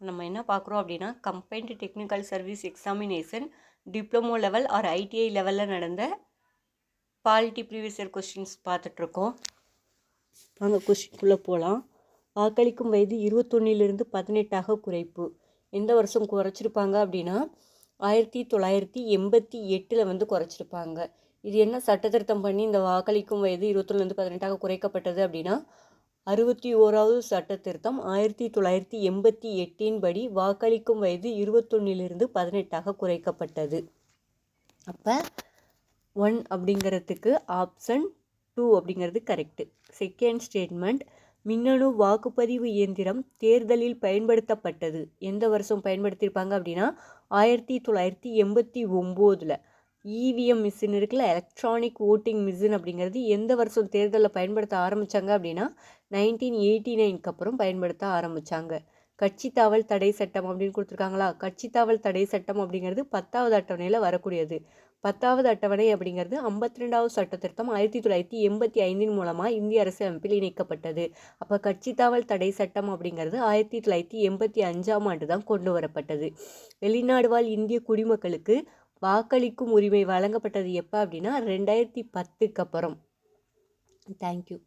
நம்ம என்ன பார்க்குறோம் அப்படின்னா combined technical service examination diploma level or ITI லெவலில் நடந்த பாலிட்டி ப்ரீவியஸ் இயர் கொஸ்டின்ஸ் பார்த்துட்ருக்கோம். அந்த கொஸ்டின்குள்ளே போகலாம். வாக்களிக்கும் வயது 21லிருந்து 18ஆக குறைப்பு. எந்த வருஷம் குறைச்சிருப்பாங்க அப்படின்னா 1988 வந்து குறைச்சிருப்பாங்க. இது என்ன சட்ட திருத்தம் பண்ணி இந்த வாக்களிக்கும் வயது 21லிருந்து 18ஆக குறைக்கப்பட்டது அப்படின்னா 61வது சட்ட திருத்தம் 1988 படி வாக்களிக்கும் வயது 21லிருந்து 18ஆக குறைக்கப்பட்டது. அப்போ 1 அப்படிங்கிறதுக்கு ஆப்ஷன் 2 அப்படிங்கிறது கரெக்டு. செகண்ட் ஸ்டேட்மெண்ட், மின்னணு வாக்குப்பதிவு இயந்திரம் தேர்தலில் பயன்படுத்தப்பட்டது. எந்த வருஷம் பயன்படுத்தியிருப்பாங்க அப்படின்னா 1989. இவிஎம் மிஷின் இருக்குல்ல, எலக்ட்ரானிக் ஓட்டிங் மிஷின் அப்படிங்கிறது எந்த வருஷம் தேர்தலில் பயன்படுத்த ஆரம்பித்தாங்க அப்படின்னா 1989 அப்புறம் பயன்படுத்த ஆரம்பித்தாங்க. கட்சி தாவல் தடை சட்டம் அப்படின்னு கொடுத்துருக்காங்களா. கட்சி தாவல் தடை சட்டம் அப்படிங்கிறது 10வது அட்டவணையில் வரக்கூடியது. 10வது அட்டவணை அப்படிங்கிறது 52வது சட்ட திருத்தம் 1985 மூலமாக இந்திய அரசியலமைப்பில் இணைக்கப்பட்டது. அப்போ கட்சி தாவல் தடை சட்டம் அப்படிங்கிறது 1985ஆம் ஆண்டு தான் கொண்டு வரப்பட்டது. வெளிநாடு வாழ் இந்திய குடிமக்களுக்கு வாக்களிக்கும் உரிமை வழங்கப்பட்டது எப்போ அப்படின்னா 2010க்கு அப்புறம். தேங்க்யூ.